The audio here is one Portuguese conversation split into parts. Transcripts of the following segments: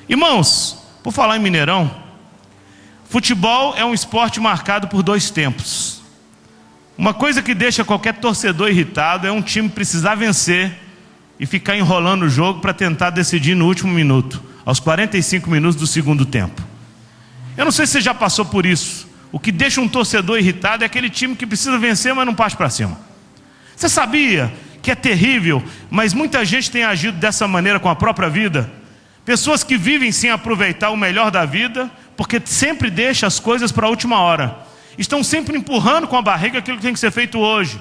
Irmãos, por falar em Mineirão, futebol é um esporte marcado por dois tempos. Uma coisa que deixa qualquer torcedor irritado é um time precisar vencer e ficar enrolando o jogo para tentar decidir no último minuto, aos 45 minutos do segundo tempo. Eu não sei se você já passou por isso. O que deixa um torcedor irritado é aquele time que precisa vencer, mas não passa para cima. Você sabia que é terrível, mas muita gente tem agido dessa maneira com a própria vida? Pessoas que vivem sem aproveitar o melhor da vida, porque sempre deixam as coisas para a última hora. Estão sempre empurrando com a barriga aquilo que tem que ser feito hoje.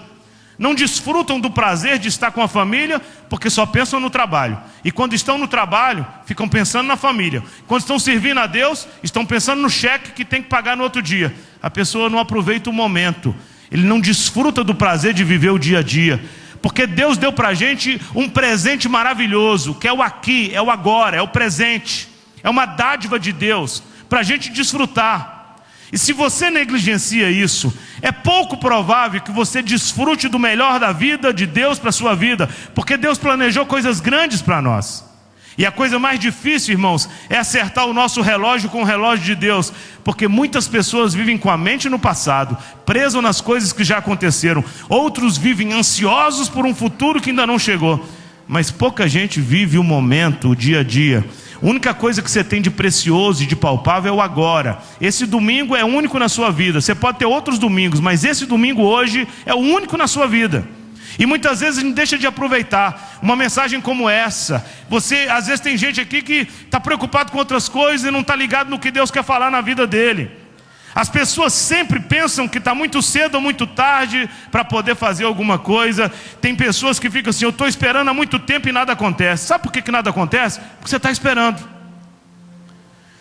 Não desfrutam do prazer de estar com a família, porque só pensam no trabalho. E quando estão no trabalho, ficam pensando na família. Quando estão servindo a Deus, estão pensando no cheque que tem que pagar no outro dia. A pessoa não aproveita o momento. Ele não desfruta do prazer de viver o dia a dia. Porque Deus deu para a gente um presente maravilhoso, que é o aqui, é o agora, é o presente. É uma dádiva de Deus, para a gente desfrutar. E se você negligencia isso, é pouco provável que você desfrute do melhor da vida de Deus para a sua vida, porque Deus planejou coisas grandes para nós. E a coisa mais difícil, irmãos, é acertar o nosso relógio com o relógio de Deus, porque muitas pessoas vivem com a mente no passado, presas nas coisas que já aconteceram. Outros vivem ansiosos por um futuro que ainda não chegou, mas pouca gente vive o momento, o dia a dia. A única coisa que você tem de precioso e de palpável é o agora. Esse domingo é único na sua vida. Você pode ter outros domingos, mas esse domingo hoje é o único na sua vida. E muitas vezes a gente deixa de aproveitar uma mensagem como essa. Às vezes tem gente aqui que está preocupado com outras coisas e não está ligado no que Deus quer falar na vida dele. As pessoas sempre pensam que está muito cedo ou muito tarde para poder fazer alguma coisa. Tem pessoas que ficam assim, eu estou esperando há muito tempo e nada acontece. Sabe por que nada acontece? Porque você está esperando.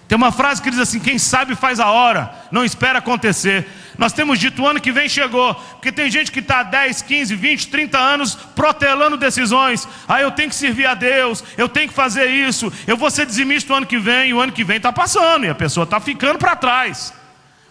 Tem uma frase que diz assim, quem sabe faz a hora, não espera acontecer. Nós temos dito, o ano que vem chegou, porque tem gente que está há 10, 15, 20, 30 anos protelando decisões. Eu tenho que servir a Deus, eu tenho que fazer isso, eu vou ser dizimista o ano que vem, e o ano que vem está passando, e a pessoa está ficando para trás.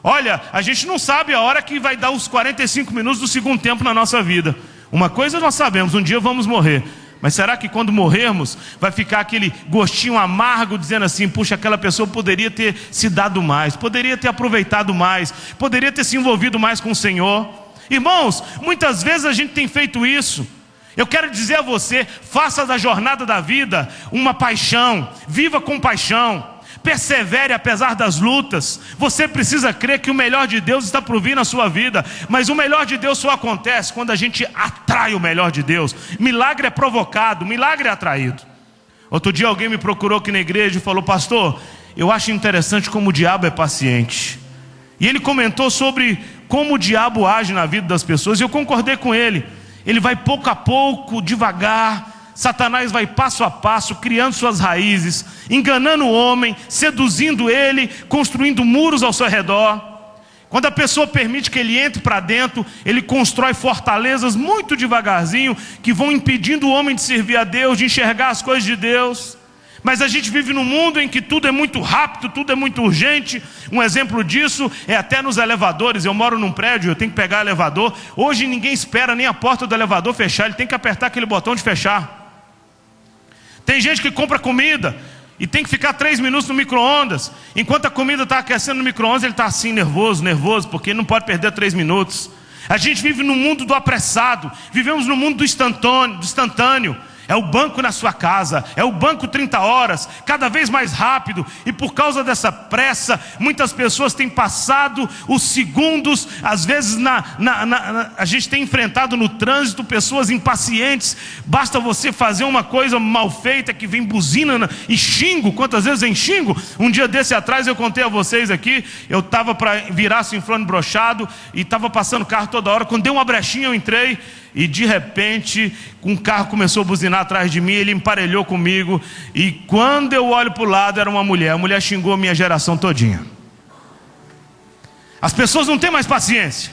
Olha, a gente não sabe a hora que vai dar os 45 minutos do segundo tempo na nossa vida. Uma coisa nós sabemos, um dia vamos morrer. Mas será que quando morrermos, vai ficar aquele gostinho amargo, dizendo assim, puxa, aquela pessoa poderia ter se dado mais, poderia ter aproveitado mais, poderia ter se envolvido mais com o Senhor? Irmãos, muitas vezes a gente tem feito isso. Eu quero dizer a você, faça da jornada da vida uma paixão, viva com paixão. Persevere apesar das lutas. Você precisa crer que o melhor de Deus está por vir na sua vida. Mas o melhor de Deus só acontece quando a gente atrai o melhor de Deus. Milagre é provocado, milagre é atraído. Outro dia alguém me procurou aqui na igreja e falou, pastor, eu acho interessante como o diabo é paciente. E ele comentou sobre como o diabo age na vida das pessoas, e eu concordei com ele. Ele vai pouco a pouco, devagar. Satanás vai passo a passo, criando suas raízes, enganando o homem, seduzindo ele, construindo muros ao seu redor. Quando a pessoa permite que ele entre para dentro, ele constrói fortalezas muito devagarzinho, que vão impedindo o homem de servir a Deus, de enxergar as coisas de Deus. Mas a gente vive num mundo em que tudo é muito rápido, tudo é muito urgente. Um exemplo disso é até nos elevadores. Eu moro num prédio, eu tenho que pegar elevador. Hoje ninguém espera nem a porta do elevador fechar, ele tem que apertar aquele botão de fechar. Tem gente que compra comida e tem que ficar 3 minutos no micro-ondas. Enquanto a comida está aquecendo no micro-ondas, ele está assim, nervoso, porque ele não pode perder 3 minutos. A gente vive no mundo do apressado, vivemos no mundo do instantâneo. É o banco na sua casa, é o banco 30 horas, cada vez mais rápido. E por causa dessa pressa, muitas pessoas têm passado os segundos. Às vezes a gente tem enfrentado no trânsito pessoas impacientes. Basta você fazer uma coisa mal feita que vem buzina e xingo. Quantas vezes vem xingo? Um dia desse atrás eu contei a vocês aqui. Eu estava para virar sinfrone brochado e estava passando carro toda hora. Quando deu uma brechinha eu entrei. E de repente, um carro começou a buzinar atrás de mim, ele emparelhou comigo. E quando eu olho para o lado, era uma mulher. A mulher xingou a minha geração todinha. As pessoas não têm mais paciência.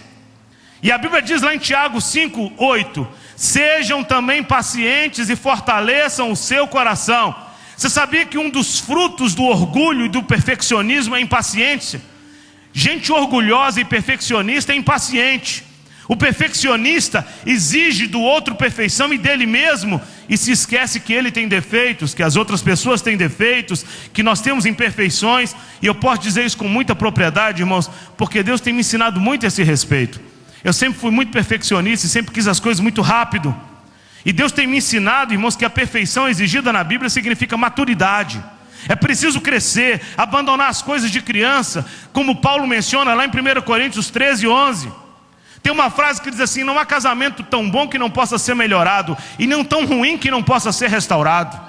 E a Bíblia diz lá em Tiago 5:8: sejam também pacientes e fortaleçam o seu coração. Você sabia que um dos frutos do orgulho e do perfeccionismo é a impaciência? Gente orgulhosa e perfeccionista é impaciente. O perfeccionista exige do outro perfeição e dele mesmo e se esquece que ele tem defeitos, que as outras pessoas têm defeitos, que nós temos imperfeições. E eu posso dizer isso com muita propriedade, irmãos, porque Deus tem me ensinado muito a esse respeito. Eu sempre fui muito perfeccionista e sempre quis as coisas muito rápido. E Deus tem me ensinado, irmãos, que a perfeição exigida na Bíblia significa maturidade. É preciso crescer, abandonar as coisas de criança, como Paulo menciona lá em 1 Coríntios 13:11. Tem uma frase que diz assim: não há casamento tão bom que não possa ser melhorado, e não tão ruim que não possa ser restaurado.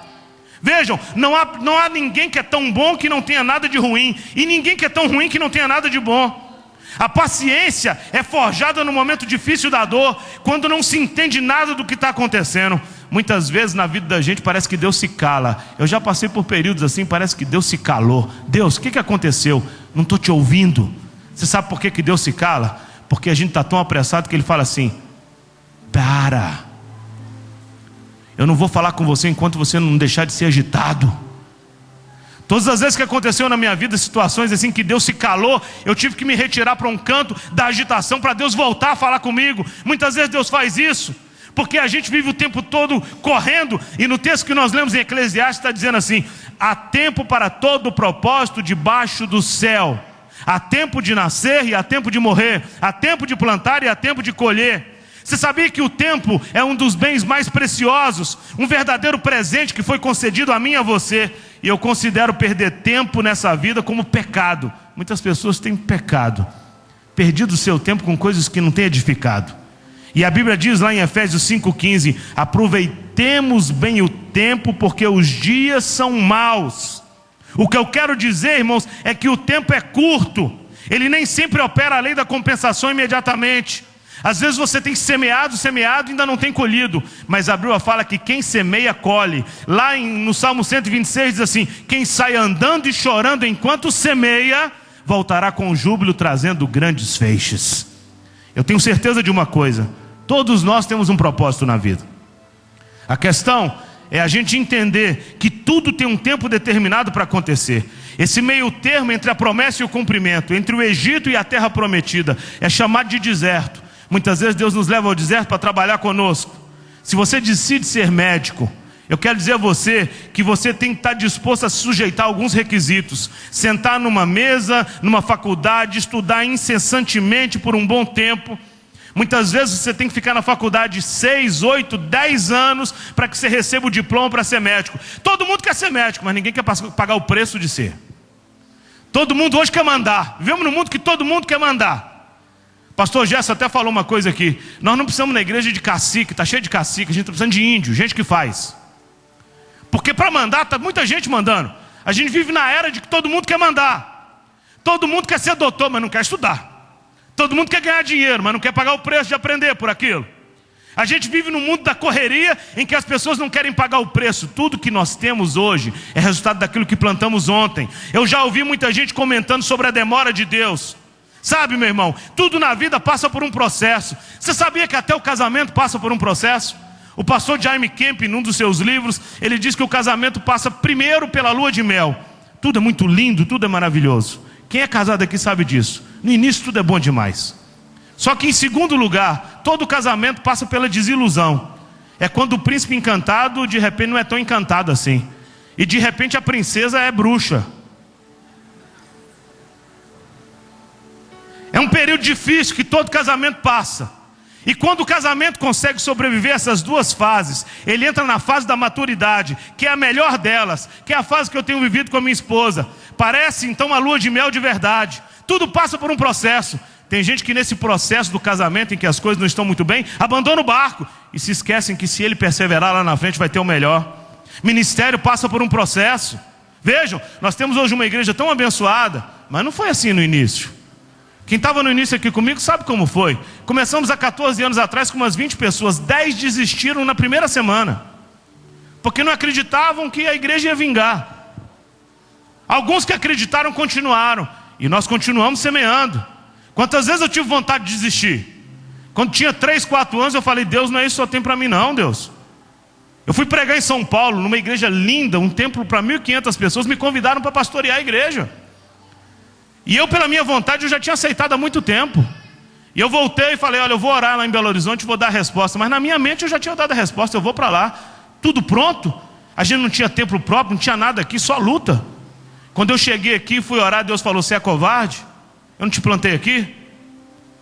Vejam, não há ninguém que é tão bom que não tenha nada de ruim, e ninguém que é tão ruim que não tenha nada de bom. A paciência é forjada no momento difícil da dor, quando não se entende nada do que está acontecendo. Muitas vezes na vida da gente parece que Deus se cala. Eu já passei por períodos assim, parece que Deus se calou. Deus, o que aconteceu? Não estou te ouvindo. Você sabe por que Deus se cala? Porque a gente está tão apressado que Ele fala assim: para, eu não vou falar com você enquanto você não deixar de ser agitado. Todas as vezes que aconteceu na minha vida situações assim que Deus se calou, eu tive que me retirar para um canto da agitação para Deus voltar a falar comigo. Muitas vezes Deus faz isso porque a gente vive o tempo todo correndo. E no texto que nós lemos em Eclesiastes está dizendo assim: há tempo para todo propósito debaixo do céu. Há tempo de nascer e há tempo de morrer. Há tempo de plantar e há tempo de colher. Você sabia que o tempo é um dos bens mais preciosos, um verdadeiro presente que foi concedido a mim e a você? E eu considero perder tempo nessa vida como pecado. Muitas pessoas têm pecado, perdido o seu tempo com coisas que não têm edificado. E a Bíblia diz lá em Efésios 5,15: aproveitemos bem o tempo, porque os dias são maus. O que eu quero dizer, irmãos, é que o tempo é curto. Ele nem sempre opera a lei da compensação imediatamente. Às vezes você tem semeado e ainda não tem colhido. Mas a Bíblia fala que quem semeia, colhe. Lá no Salmo 126 diz assim: quem sai andando e chorando enquanto semeia, voltará com júbilo trazendo grandes feixes. Eu tenho certeza de uma coisa: todos nós temos um propósito na vida. A questão é a gente entender que tudo tem um tempo determinado para acontecer. Esse meio termo entre a promessa e o cumprimento, entre o Egito e a terra prometida, é chamado de deserto. Muitas vezes Deus nos leva ao deserto para trabalhar conosco. Se você decide ser médico, eu quero dizer a você que você tem que estar disposto a se sujeitar a alguns requisitos. Sentar numa mesa, numa faculdade, estudar incessantemente por um bom tempo. Muitas vezes você tem que ficar na faculdade 6, 8, 10 anos para que você receba o diploma para ser médico. Todo mundo quer ser médico, mas ninguém quer pagar o preço de ser. Todo mundo hoje quer mandar. Vivemos num mundo que todo mundo quer mandar. Pastor Gerson até falou uma coisa aqui: nós não precisamos na igreja de cacique, está cheio de cacique, a gente está precisando de índio, gente que faz. Porque para mandar, está muita gente mandando. A gente vive na era de que todo mundo quer mandar. Todo mundo quer ser doutor, mas não quer estudar. Todo mundo quer ganhar dinheiro, mas não quer pagar o preço de aprender por aquilo. A gente vive num mundo da correria em que as pessoas não querem pagar o preço. Tudo que nós temos hoje é resultado daquilo que plantamos ontem. Eu já ouvi muita gente comentando sobre a demora de Deus. Sabe, meu irmão, tudo na vida passa por um processo. Você sabia que até o casamento passa por um processo? O pastor Jaime Kemp, num dos seus livros, ele diz que o casamento passa primeiro pela lua de mel. Tudo é muito lindo, tudo é maravilhoso. Quem é casado aqui sabe disso. No início tudo é bom demais. Só que em segundo lugar, todo casamento passa pela desilusão. É quando o príncipe encantado de repente não é tão encantado assim. E de repente a princesa é bruxa. É um período difícil que todo casamento passa. E quando o casamento consegue sobreviver a essas duas fases, ele entra na fase da maturidade, que é a melhor delas, que é a fase que eu tenho vivido com a minha esposa. Parece então uma lua de mel de verdade. Tudo passa por um processo. Tem gente que nesse processo do casamento, em que as coisas não estão muito bem, abandona o barco e se esquecem que se ele perseverar lá na frente vai ter o melhor. Ministério passa por um processo. Vejam, nós temos hoje uma igreja tão abençoada, mas não foi assim no início. Quem estava no início aqui comigo sabe como foi. Começamos há 14 anos atrás com umas 20 pessoas. 10 desistiram na primeira semana, porque não acreditavam que a igreja ia vingar. Alguns que acreditaram continuaram. E nós continuamos semeando. Quantas vezes eu tive vontade de desistir? Quando tinha 3, 4 anos eu falei: Deus, não é isso que só tem para mim não, Deus. Eu fui pregar em São Paulo, numa igreja linda, um templo para 1.500 pessoas. Me convidaram para pastorear a igreja. E eu, pela minha vontade, eu já tinha aceitado há muito tempo. E eu voltei e falei: olha, eu vou orar lá em Belo Horizonte e vou dar a resposta. Mas na minha mente eu já tinha dado a resposta: eu vou para lá. tudo pronto. A gente não tinha templo próprio, não tinha nada aqui, só luta. Quando eu cheguei aqui, fui orar, Deus falou: você é covarde? Eu não te plantei aqui?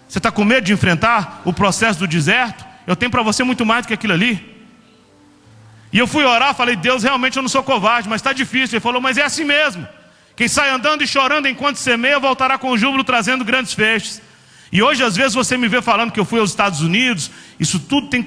Você está com medo de enfrentar o processo do deserto? Eu tenho para você muito mais do que aquilo ali. E eu fui orar, falei: Deus, realmente eu não sou covarde, mas está difícil. Ele falou: mas é assim mesmo. Quem sai andando e chorando enquanto semeia, voltará com júbilo trazendo grandes feixes. E hoje às vezes você me vê falando que eu fui aos Estados Unidos. Isso tudo tem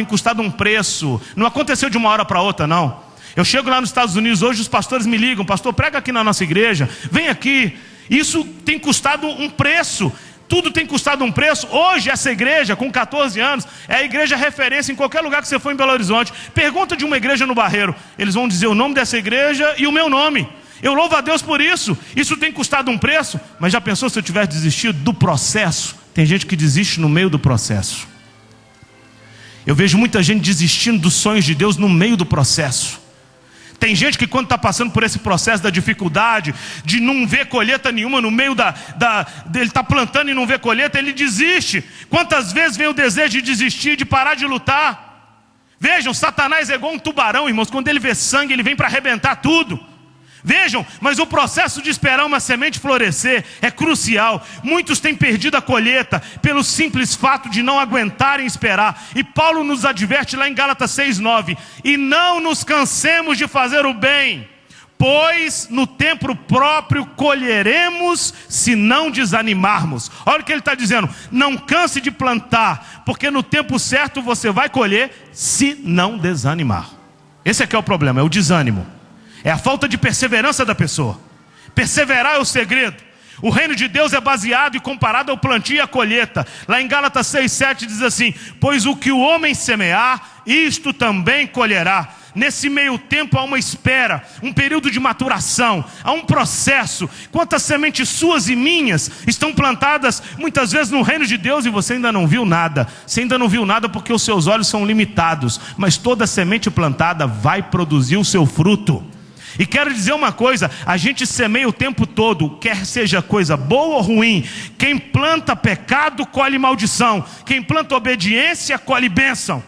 custado um preço. Não aconteceu de uma hora para outra, não. Eu chego lá nos Estados Unidos hoje, os pastores me ligam: pastor, prega aqui na nossa igreja, vem aqui. Isso tem custado um preço. Tudo tem custado um preço. Hoje essa igreja, com 14 anos, é a igreja referência em qualquer lugar que você for em Belo Horizonte. Pergunta de uma igreja no Barreiro, eles vão dizer o nome dessa igreja e o meu nome. Eu louvo a Deus por isso. Isso tem custado um preço. Mas já pensou se eu tivesse desistido do processo? Tem gente que desiste no meio do processo. Eu vejo muita gente desistindo dos sonhos de Deus no meio do processo. Tem gente que quando está passando por esse processo da dificuldade, de não ver colheita nenhuma no meio ele está plantando e não vê colheita, ele desiste. Quantas vezes vem o desejo de desistir, de parar de lutar? Vejam, Satanás é igual um tubarão, irmãos. Quando ele vê sangue, ele vem para arrebentar tudo. Vejam, mas o processo de esperar uma semente florescer é crucial. Muitos têm perdido a colheita pelo simples fato de não aguentarem esperar. E Paulo nos adverte lá em Gálatas 6:9: e não nos cansemos de fazer o bem, pois no tempo próprio colheremos se não desanimarmos. Olha o que ele está dizendo: não canse de plantar, porque no tempo certo você vai colher se não desanimar. Esse aqui é o problema, é o desânimo. É a falta de perseverança da pessoa. Perseverar é o segredo. O reino de Deus é baseado e comparado ao plantio e à colheita. Lá em Gálatas 6:7 diz assim: pois o que o homem semear, isto também colherá. Nesse meio tempo há uma espera, um período de maturação, há um processo. Quantas sementes suas e minhas estão plantadas muitas vezes no reino de Deus e você ainda não viu nada. Você ainda não viu nada porque os seus olhos são limitados. Mas toda semente plantada vai produzir o seu fruto. E quero dizer uma coisa: a gente semeia o tempo todo, quer seja coisa boa ou ruim. Quem planta pecado, colhe maldição. Quem planta obediência, colhe bênção.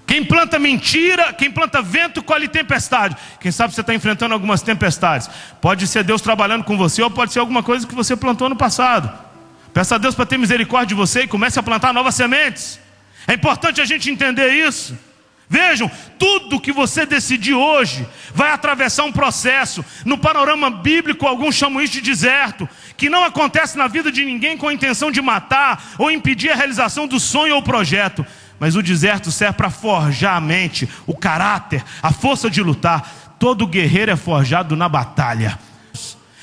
Quem planta mentira, quem planta vento, colhe tempestade. Quem sabe você está enfrentando algumas tempestades. Pode ser Deus trabalhando com você, ou pode ser alguma coisa que você plantou no passado. Peça a Deus para ter misericórdia de você e comece a plantar novas sementes. É importante a gente entender isso. Vejam, tudo que você decidir hoje vai atravessar um processo. No panorama bíblico, alguns chamam isso de deserto, que não acontece na vida de ninguém com a intenção de matar ou impedir a realização do sonho ou projeto. Mas o deserto serve para forjar a mente, o caráter, a força de lutar. Todo guerreiro é forjado na batalha.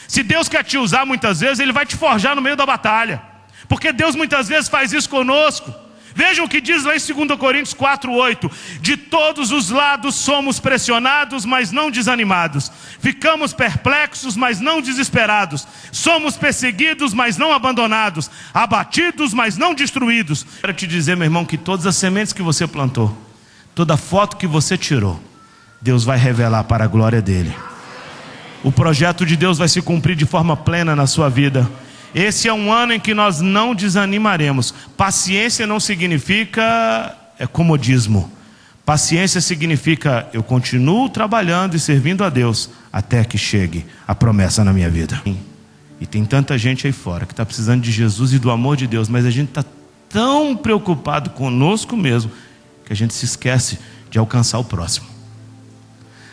Se Deus quer te usar muitas vezes, Ele vai te forjar no meio da batalha. Porque Deus muitas vezes faz isso conosco. Vejam o que diz lá em 2 Coríntios 4:8: de todos os lados somos pressionados, mas não desanimados. Ficamos perplexos, mas não desesperados. Somos perseguidos, mas não abandonados. Abatidos, mas não destruídos. Quero te dizer, meu irmão, que todas as sementes que você plantou, toda foto que você tirou, Deus vai revelar para a glória dele. O projeto de Deus vai se cumprir de forma plena na sua vida. Esse é um ano em que nós não desanimaremos. Paciência não significa comodismo. Paciência significa: eu continuo trabalhando e servindo a Deus até que chegue a promessa na minha vida. E tem tanta gente aí fora que está precisando de Jesus e do amor de Deus, mas a gente está tão preocupado conosco mesmo que a gente se esquece de alcançar o próximo.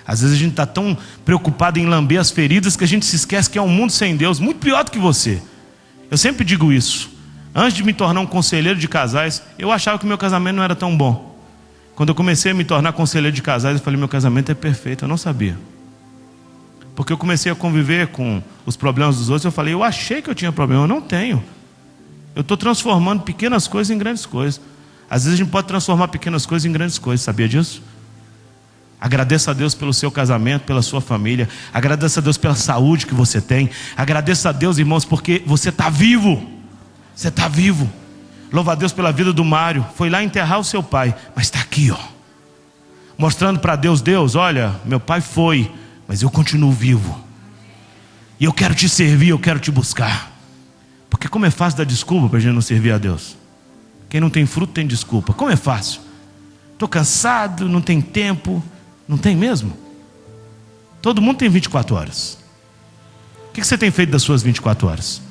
Às vezes a gente está tão preocupado em lamber as feridas que a gente se esquece que é um mundo sem Deus, muito pior do que você. Eu sempre digo isso. Antes de me tornar um conselheiro de casais, eu achava que meu casamento não era tão bom. Quando eu comecei a me tornar conselheiro de casais, eu falei: meu casamento é perfeito. Eu não sabia. Porque eu comecei a conviver com os problemas dos outros. Eu falei: eu achei que eu tinha problema, eu não tenho. Eu estou transformando pequenas coisas em grandes coisas. Às vezes a gente pode transformar pequenas coisas em grandes coisas, sabia disso? Agradeça a Deus pelo seu casamento, pela sua família. Agradeça a Deus pela saúde que você tem. Agradeça a Deus, irmãos, porque você está vivo. Você está vivo. Louva a Deus pela vida do Mário. Foi lá enterrar o seu pai, mas está aqui, ó, mostrando para Deus: Deus, olha, meu pai foi, mas eu continuo vivo. E eu quero te servir, eu quero te buscar. Porque como é fácil dar desculpa para a gente não servir a Deus. Quem não tem fruto tem desculpa. Como é fácil. estou cansado, não tem tempo. Não tem mesmo? Todo mundo tem 24 horas. O que você tem feito das suas 24 horas?